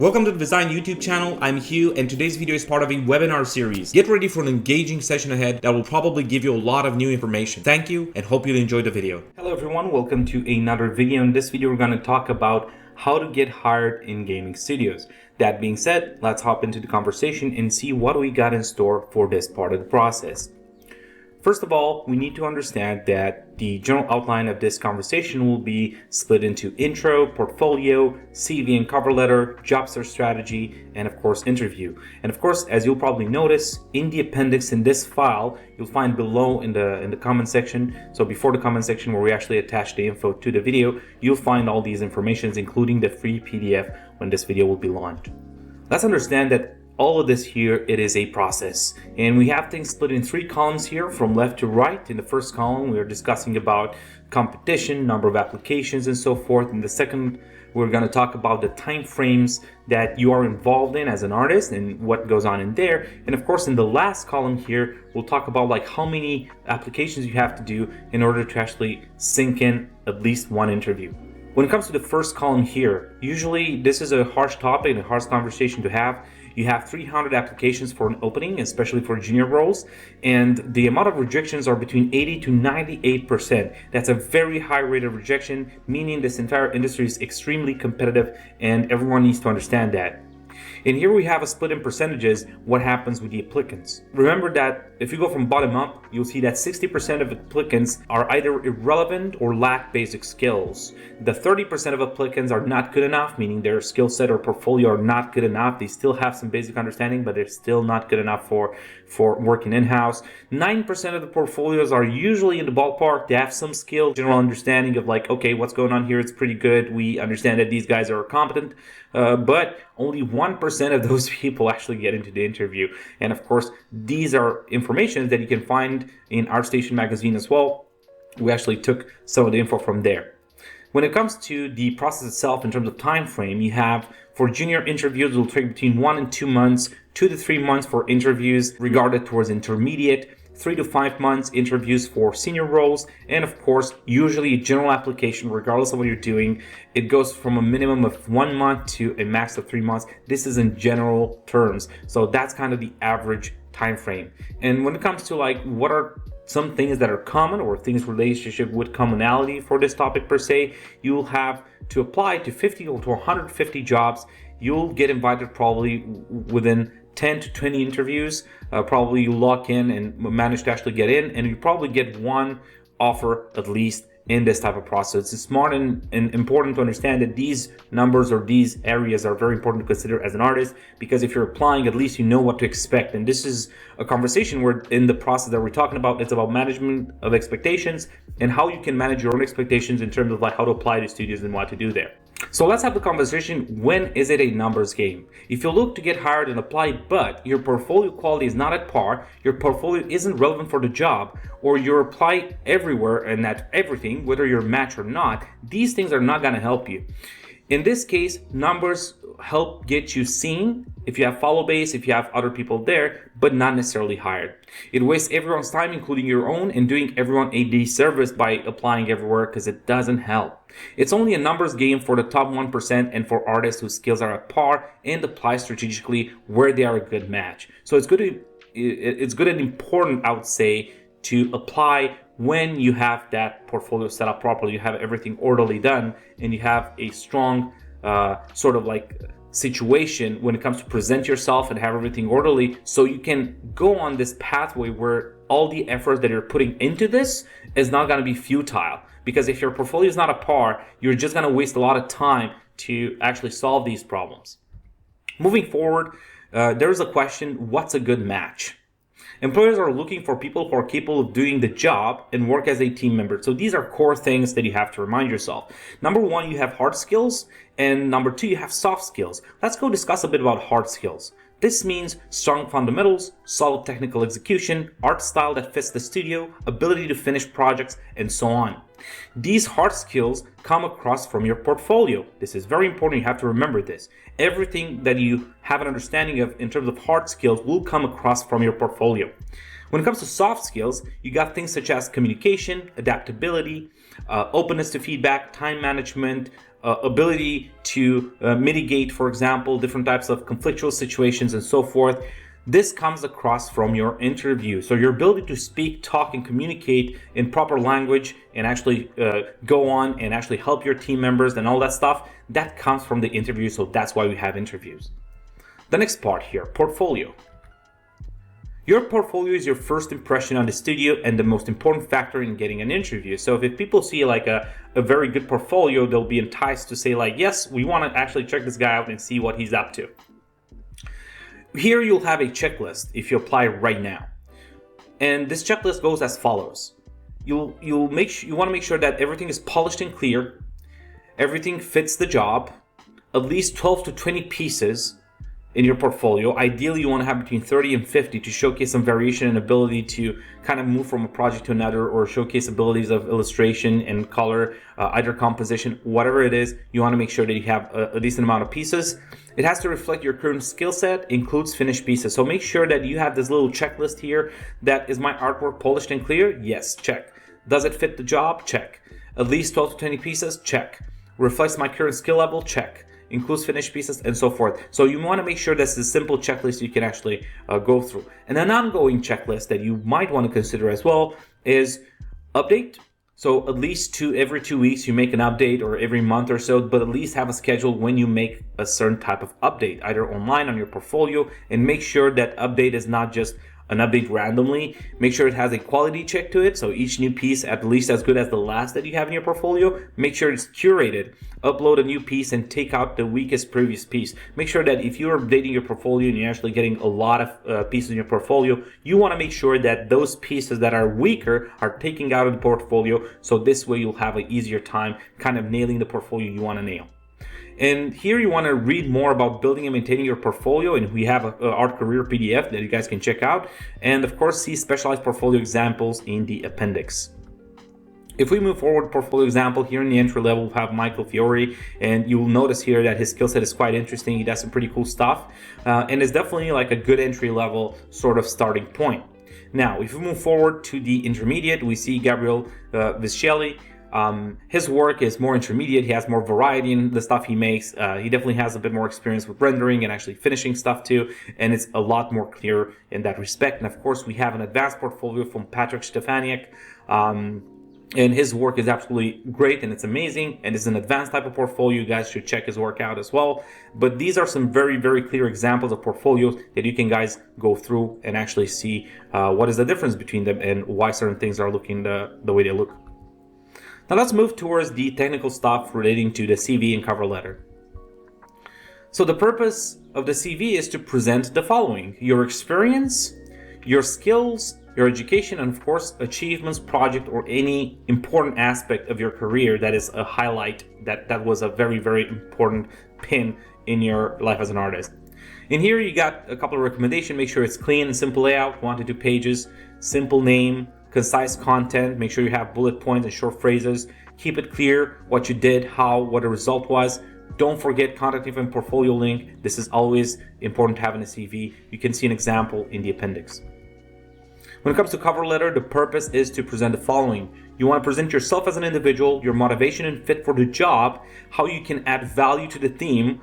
Welcome to the Visign YouTube channel. I'm Hugh, and today's video is part of a webinar series. Get ready for an engaging session ahead that will probably give you a lot of new information. Thank you, and hope you enjoy the video. Hello everyone, welcome to another video. In this video, we're going to talk about how to get hired in gaming studios. That being said, let's hop into the conversation and see what we got in store for this part of the process. First of all, we need to understand that the general outline of this conversation will be split into intro, portfolio, CV and cover letter, job search strategy, and of course interview. And of course, as you'll probably notice, in the appendix in this file, you'll find below in the comment section, so before the comment section where we actually attach the info to the video, you'll find all these informations, including the free PDF when this video will be launched. Let's understand that all of this here, it is a process, and we have things split in 3 columns here from left to right. In the first column, we are discussing about competition, number of applications, and so forth. In the second, we're going to talk about the time frames that you are involved in as an artist and what goes on in there. And of course, in the last column here, we'll talk about like how many applications you have to do in order to actually sink in at least one interview. When it comes to the first column here, usually this is a harsh topic and a harsh conversation to have. You have 300 applications for an opening, especially for junior roles, and the amount of rejections are between 80 to 98%. That's a very high rate of rejection, meaning this entire industry is extremely competitive, and everyone needs to understand that. And here we have a split in percentages what happens with the applicants. Remember that if you go from bottom up, you'll see that 60% of applicants are either irrelevant or lack basic skills. The 30% of applicants are not good enough, meaning their skill set or portfolio are not good enough. They still have some basic understanding, but they're still not good enough for working in-house. 9% of the portfolios are usually in the ballpark. They have some skill, general understanding of like, okay, what's going on here? It's pretty good. We understand that these guys are competent, but only 1% of those people actually get into the interview. And of course, these are information that you can find in ArtStation magazine as well. We actually took some of the info from there. When it comes to the process itself in terms of time frame, you have for junior interviews, it will take between 1 and 2 months, 2 to 3 months for interviews regarded towards intermediate, 3 to 5 months interviews for senior roles, and of course, usually a general application, regardless of what you're doing, it goes from a minimum of 1 month to a max of 3 months. This is in general terms. So that's kind of the average time frame. And when it comes to like what are some things that are common or things relationship with commonality for this topic per se, you'll have to apply to 50 or to 150 jobs. You'll get invited probably within 10 to 20 interviews. Probably you lock in and manage to actually get in, and you probably get one offer at least in this type of process. It's smart and important to understand that these numbers or these areas are very important to consider as an artist, because if you're applying, at least you know what to expect. And this is a conversation where in the process that we're talking about, it's about management of expectations and how you can manage your own expectations in terms of like how to apply to studios and what to do there. So let's have the conversation. When is it a numbers game? If you look to get hired and apply, but your portfolio quality is not at par, your portfolio isn't relevant for the job, or you apply everywhere and at everything, whether you're a match or not, these things are not going to help you. In this case, numbers help get you seen if you have follow base, if you have other people there, but not necessarily hired. It wastes everyone's time, including your own, and doing everyone a disservice by applying everywhere because it doesn't help. It's only a numbers game for the top 1% and for artists whose skills are at par and apply strategically where they are a good match. So it's good and important, I would say, to apply when you have that portfolio set up properly, you have everything orderly done, and you have a strong sort of like situation when it comes to present yourself and have everything orderly, so you can go on this pathway where all the effort that you're putting into this is not going to be futile. Because if your portfolio is not a par, you're just going to waste a lot of time to actually solve these problems. Moving forward, there is a question: what's a good match? Employers are looking for people who are capable of doing the job and work as a team member. So these are core things that you have to remind yourself. Number 1, you have hard skills, and number 2, you have soft skills. Let's go discuss a bit about hard skills. This means strong fundamentals, solid technical execution, art style that fits the studio, ability to finish projects, and so on. These hard skills come across from your portfolio. This is very important. You have to remember this. Everything that you have an understanding of in terms of hard skills will come across from your portfolio. When it comes to soft skills, you got things such as communication, adaptability, openness to feedback, time management, ability to mitigate, for example, different types of conflictual situations and so forth. This comes across from your interview. So your ability to speak, talk, and communicate in proper language and actually go on and actually help your team members and all that stuff, that comes from the interview. So that's why we have interviews. The next part here, portfolio. Your portfolio is your first impression on the studio and the most important factor in getting an interview. So if people see like a very good portfolio, they'll be enticed to say like, yes, we want to actually check this guy out and see what he's up to. Here you'll have a checklist if you apply right now. And this checklist goes as follows. You want to make sure that everything is polished and clear, everything fits the job, at least 12 to 20 pieces in your portfolio. Ideally, you want to have between 30 and 50 to showcase some variation and ability to kind of move from a project to another, or showcase abilities of illustration and color, either composition, whatever it is. You want to make sure that you have a decent amount of pieces. It has to reflect your current skill set, includes finished pieces. So make sure that you have this little checklist here. That is my artwork polished and clear? Yes, check. Does it fit the job? Check. At least 12 to 20 pieces? Check. Reflects my current skill level? Check. Includes finished pieces, and so forth. So you want to make sure that's a simple checklist you can actually go through. And an ongoing checklist that you might want to consider as well is update. So at least every 2 weeks you make an update, or every month or so, but at least have a schedule when you make a certain type of update, either online on your portfolio, and make sure that update is not just an update randomly. Make sure it has a quality check to it, so each new piece at least as good as the last that you have in your portfolio. Make sure it's curated. Upload a new piece and take out the weakest previous piece. Make sure that if you're updating your portfolio and you're actually getting a lot of pieces in your portfolio, you want to make sure that those pieces that are weaker are taken out of the portfolio, so this way you'll have an easier time kind of nailing the portfolio you want to nail. And here you want to read more about building and maintaining your portfolio, and we have a Art Career PDF that you guys can check out, and of course see specialized portfolio examples in the appendix. If we move forward, portfolio example, here in the entry level we have Michael Fiore, and you'll notice here that his skill set is quite interesting. He does some pretty cool stuff, and it's definitely like a good entry level sort of starting point. Now if we move forward to the intermediate, we see Gabriel Visign. His work is more intermediate. He has more variety in the stuff he makes. He definitely has a bit more experience with rendering and actually finishing stuff too, and it's a lot more clear in that respect. And of course we have an advanced portfolio from Patrick Stefaniak, and his work is absolutely great and it's amazing, and it's an advanced type of portfolio. You guys should check his work out as well. But these are some very, very clear examples of portfolios that you can guys go through and actually see what is the difference between them and why certain things are looking the way they look. Now let's move towards the technical stuff relating to the CV and cover letter. So the purpose of the CV is to present the following: your experience, your skills, your education, and of course achievements, project, or any important aspect of your career that is a highlight, that was a very, very important pin in your life as an artist. In here you got a couple of recommendations. Make sure it's clean and simple layout, 1 to 2 pages, simple name, concise content. Make sure you have bullet points and short phrases. Keep it clear what you did, how, what the result was. Don't forget contact info and portfolio link. This is always important to have in a CV. You can see an example in the appendix. When it comes to cover letter, the purpose is to present the following. You want to present yourself as an individual, your motivation and fit for the job, how you can add value to the team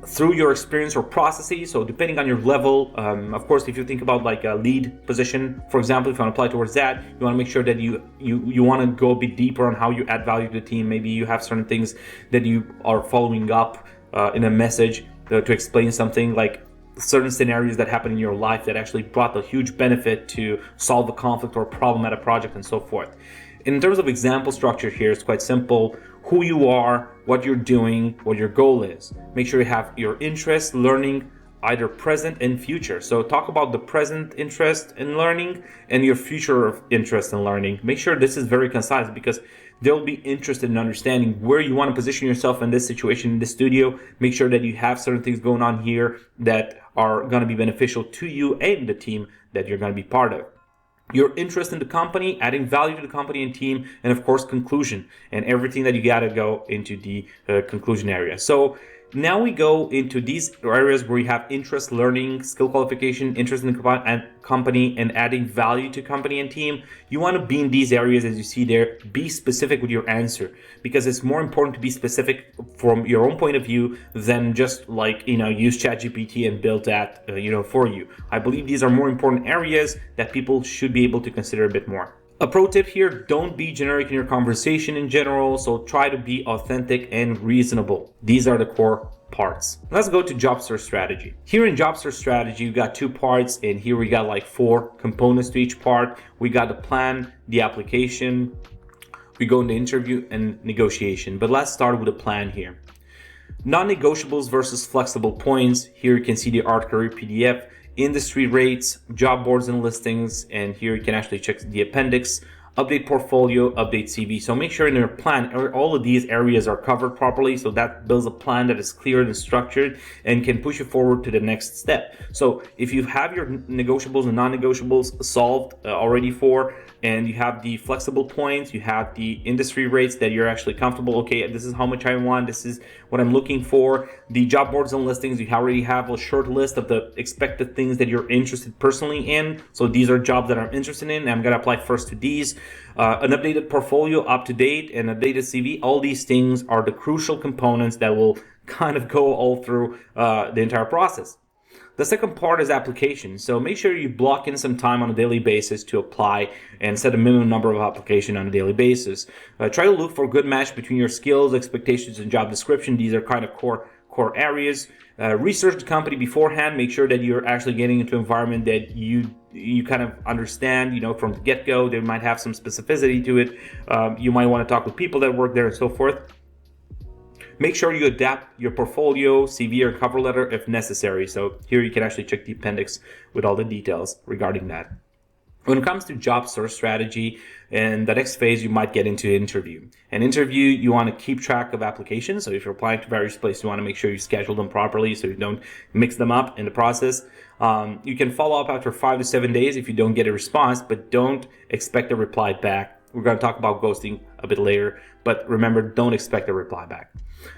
through your experience or processes. So depending on your level, of course, if you think about like a lead position, for example, if you want to apply towards that, you want to make sure that you want to go a bit deeper on how you add value to the team. Maybe you have certain things that you are following up in a message to explain something, like certain scenarios that happen in your life that actually brought a huge benefit to solve a conflict or a problem at a project and so forth. In terms of example structure here, it's quite simple. Who you are, what you're doing, what your goal is. Make sure you have your interest, learning, either present and future. So talk about the present interest in learning and your future interest in learning. Make sure this is very concise, because they'll be interested in understanding where you want to position yourself in this situation in the studio. Make sure that you have certain things going on here that are going to be beneficial to you and the team that you're going to be part of. Your interest in the company, adding value to the company and team, and of course conclusion, and everything that you got to go into the conclusion area. So now we go into these areas where you have interest, learning, skill qualification, interest in the company, and adding value to company and team. You want to be in these areas as you see there. Be specific with your answer, because it's more important to be specific from your own point of view than just like, use ChatGPT and build that, for you. I believe these are more important areas that people should be able to consider a bit more. A pro tip here, don't be generic in your conversation in general, so try to be authentic and reasonable. These are the core parts. Let's go to job search strategy. Here in job search strategy, you got 2 parts, and here we got like 4 components to each part. We got the plan, the application, we go into interview and negotiation. But let's start with the plan here. Non-negotiables versus flexible points. Here you can see the Art Career PDF, industry rates, job boards and listings, and here you can actually check the appendix, update portfolio, update CV. So make sure in your plan all of these areas are covered properly, so that builds a plan that is clear and structured and can push you forward to the next step. So if you have your negotiables and non-negotiables solved already and you have the flexible points, you have the industry rates that you're actually comfortable, okay, this is how much I want, this is what I'm looking for. The job boards and listings, you already have a short list of the expected things that you're interested personally in. So these are jobs that I'm interested in, I'm gonna apply first to these. An updated portfolio, up to date, and updated CV. All these things are the crucial components that will kind of go all through the entire process. The second part is application. So make sure you block in some time on a daily basis to apply and set a minimum number of applications on a daily basis. Try to look for a good match between your skills, expectations, and job description. These are kind of core areas. Research the company beforehand. Make sure that you're actually getting into an environment that you kind of understand, from the get-go. They might have some specificity to it. You might want to talk with people that work there and so forth. Make sure you adapt your portfolio, CV, or cover letter if necessary. So here you can actually check the appendix with all the details regarding that. When it comes to job search strategy, and the next phase, you might get into interview. An interview, you want to keep track of applications. So if you're applying to various places, you want to make sure you schedule them properly so you don't mix them up in the process. You can follow up after 5 to 7 days if you don't get a response, but don't expect a reply back. We're going to talk about ghosting a bit later, but remember, don't expect a reply back.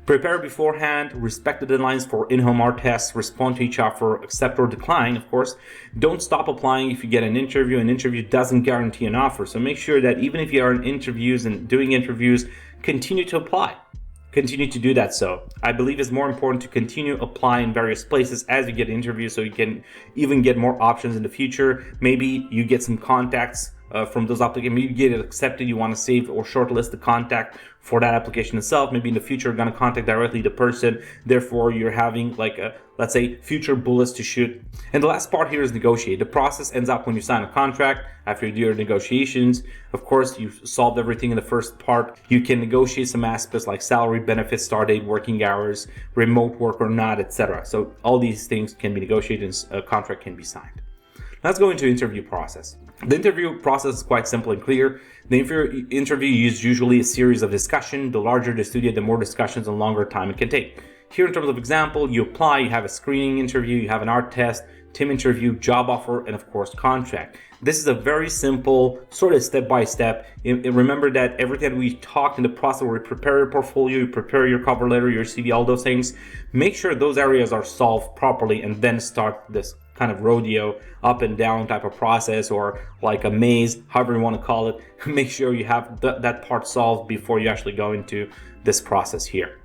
Prepare beforehand, respect the deadlines for in-home art tests, respond to each offer, accept or decline, of course. Don't stop applying if you get an interview. An interview doesn't guarantee an offer, so make sure that even if you are in interviews and doing interviews, continue to apply. Continue to do that. So I believe it's more important to continue applying in various places as you get interviews, so you can even get more options in the future. Maybe you get some contacts from those applications. Maybe you get it accepted, you want to save or shortlist the contact for that application itself. Maybe in the future you're going to contact directly the person, therefore you're having like a, let's say, future bullets to shoot. And the last part here is negotiate. The process ends up when you sign a contract. After you do your negotiations, of course, you've solved everything in the first part. You can negotiate some aspects like salary, benefits, start date, working hours, remote work or not, etc. So all these things can be negotiated and a contract can be signed. Let's go into interview process. The interview process is quite simple and clear. The interview is usually a series of discussion. The larger the studio, the more discussions and longer time it can take. Here, in terms of example, you apply, you have a screening interview, you have an art test, team interview, job offer, and of course, contract. This is a very simple, sort of step-by-step. Remember that everything we talked in the process where you prepare your portfolio, you prepare your cover letter, your CV, all those things, make sure those areas are solved properly and then start this kind of rodeo, up and down type of process, or like a maze, however you want to call it. Make sure you have that part solved before you actually go into this process here.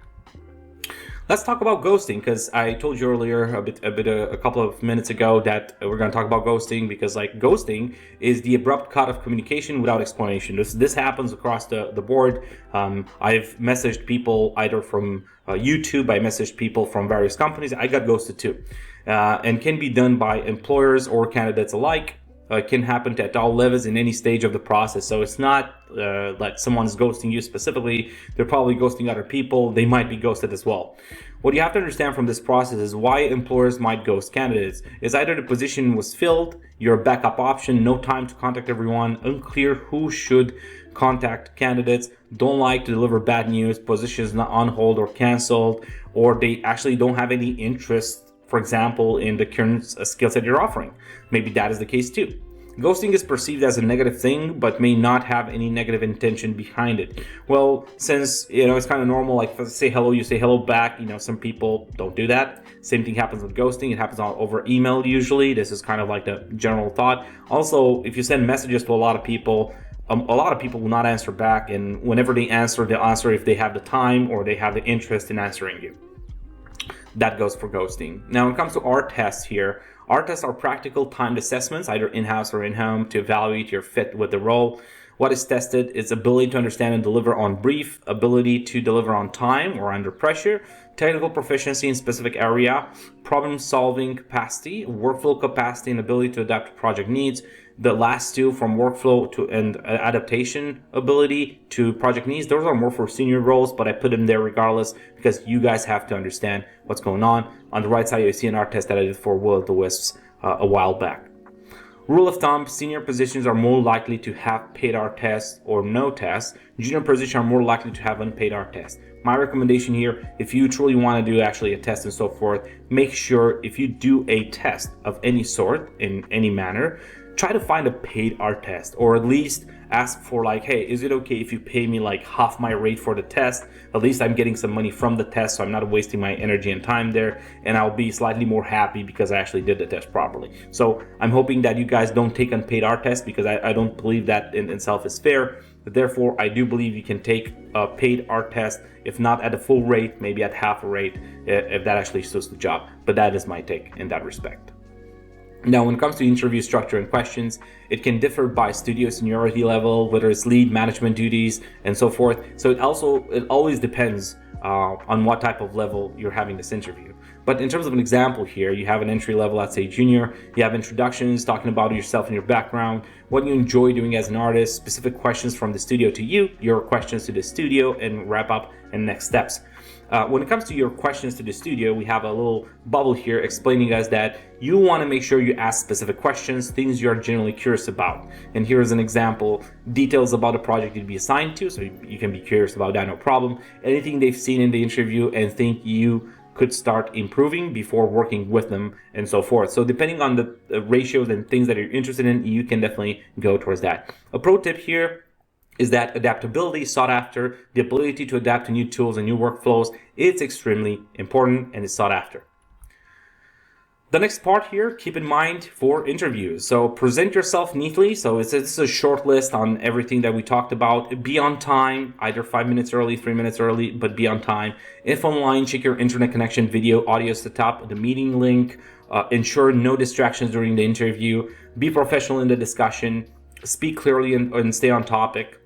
Let's talk about ghosting, because I told you earlier a couple of minutes ago that we're going to talk about ghosting, because like ghosting is the abrupt cut of communication without explanation. This happens across the board. I've messaged people either from YouTube, I messaged people from various companies. I got ghosted too, and can be done by employers or candidates alike. It can happen at all levels in any stage of the process. So it's not like someone's ghosting you specifically. They're probably ghosting other people. They might be ghosted as well. What you have to understand from this process is why employers might ghost candidates. Is either the position was filled, you're a backup option, no time to contact everyone, unclear who should contact candidates, don't like to deliver bad news, positions not on hold or canceled, or they actually don't have any interest, for example, in the current skill set you're offering. Maybe that is the case too. Ghosting is perceived as a negative thing, but may not have any negative intention behind it. Well, since it's kind of normal, like if I say hello, you say hello back. Some people don't do that. Same thing happens with ghosting. It happens over email usually. This is kind of like the general thought. Also, if you send messages to a lot of people will not answer back, and whenever they answer, they'll answer if they have the time or they have the interest in answering you. That goes for ghosting. Now, when it comes to our tests here, our tests are practical timed assessments, either in-house or in-home, to evaluate your fit with the role. What is tested is ability to understand and deliver on brief, ability to deliver on time or under pressure, technical proficiency in specific area, problem-solving capacity, workflow capacity, and ability to adapt to project needs. The last two, from workflow to and adaptation ability to project needs, those are more for senior roles, but I put them there regardless because you guys have to understand what's going on. On the right side, you see an art test that I did for Will-O-the-Wisps a while back. Rule of thumb, senior positions are more likely to have paid art tests or no tests. Junior positions are more likely to have unpaid art tests. My recommendation here, if you truly want to do actually a test and so forth, make sure if you do a test of any sort in any manner, try to find a paid art test, or at least ask for like, hey, is it okay if you pay me like half my rate for the test? At least I'm getting some money from the test, so I'm not wasting my energy and time there, and I'll be slightly more happy because I actually did the test properly. So I'm hoping that you guys don't take unpaid art tests, because I don't believe that in itself is fair. But therefore, I do believe you can take a paid art test, if not at a full rate, maybe at half a rate, if that actually suits the job. But that is my take in that respect. Now, when it comes to interview structure and questions, it can differ by studio seniority level, whether it's lead, management duties, and so forth. So it always depends on what type of level you're having this interview. But in terms of an example here, you have an entry level, let's say junior, you have introductions, talking about yourself and your background, what you enjoy doing as an artist, specific questions from the studio to you, your questions to the studio, and wrap up and next steps. When it comes to your questions to the studio, we have a little bubble here explaining us that you want to make sure you ask specific questions, things you're genuinely curious about. And here is an example: details about the project you'd be assigned to, so you can be curious about that, no problem. Anything they've seen in the interview and think you could start improving before working with them, and so forth. So depending on the ratios and things that you're interested in, you can definitely go towards that. A pro tip here is that adaptability is sought after. The ability to adapt to new tools and new workflows, it's extremely important and is sought after. The next part here, keep in mind for interviews. So present yourself neatly. So this is a short list on everything that we talked about. Be on time, either 5 minutes early, 3 minutes early, but be on time. If online, check your internet connection, video, audio is at the top of the meeting link. Ensure no distractions during the interview. Be professional in the discussion. Speak clearly and stay on topic.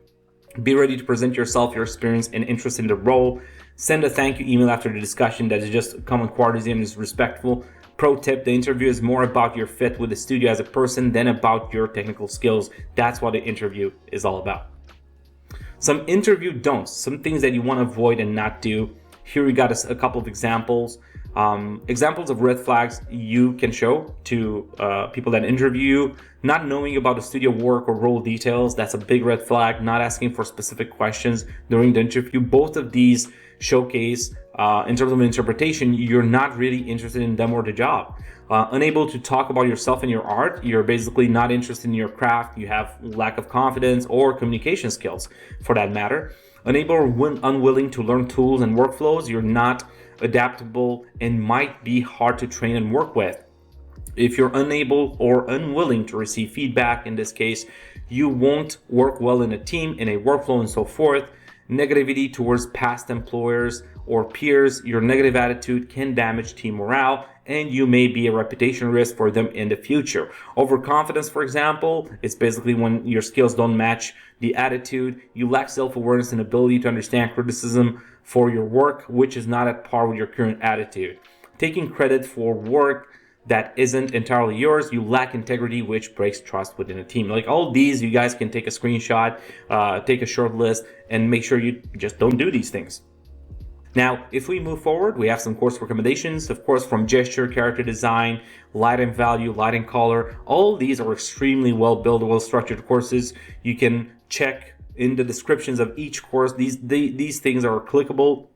Be ready to present yourself, your experience, and interest in the role. Send a thank you email after the discussion that is just common courtesy and is respectful. Pro tip, the interview is more about your fit with the studio as a person than about your technical skills. That's what the interview is all about. Some interview don'ts, some things that you want to avoid and not do. Here we got a couple of examples. Examples of red flags you can show to people that interview you. Not knowing about the studio work or role details, that's a big red flag. Not asking for specific questions during the interview. Both of these showcase, in terms of interpretation, you're not really interested in them or the job. Unable to talk about yourself and your art, you're basically not interested in your craft. You have lack of confidence or communication skills for that matter. Unable or unwilling to learn tools and workflows, you're not adaptable and might be hard to train and work with. If you're unable or unwilling to receive feedback, in this case, you won't work well in a team, in a workflow, and so forth. Negativity towards past employers or peers, your negative attitude can damage team morale, and you may be a reputation risk for them in the future. Overconfidence, for example, is basically when your skills don't match the attitude. You lack self-awareness and ability to understand criticism for your work, which is not at par with your current attitude. Taking credit for work that isn't entirely yours, you lack integrity, which breaks trust within a team. Like all these, you guys can take a screenshot, take a short list, and make sure you just don't do these things. Now, if we move forward, we have some course recommendations, of course, from gesture, character design, light and value, light and color. All these are extremely well-built, well-structured courses. You can check in the descriptions of each course. These things are clickable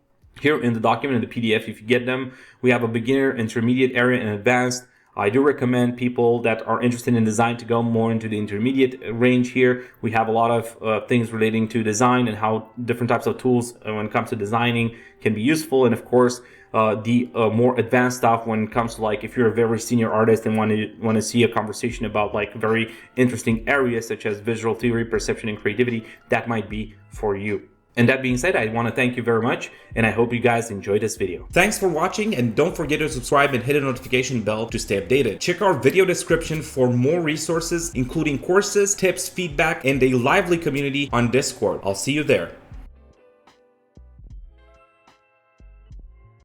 here in the document, in the PDF, if you get them. We have a beginner, intermediate area, and advanced. I do recommend people that are interested in design to go more into the intermediate range here. We have a lot of things relating to design and how different types of tools when it comes to designing can be useful. And of course, the more advanced stuff when it comes to, like, if you're a very senior artist and want to see a conversation about like very interesting areas such as visual theory, perception, and creativity, that might be for you. And that being said, I want to thank you very much, and I hope you guys enjoyed this video. Thanks for watching, and don't forget to subscribe and hit the notification bell to stay updated. Check our video description for more resources, including courses, tips, feedback, and a lively community on Discord. I'll see you there.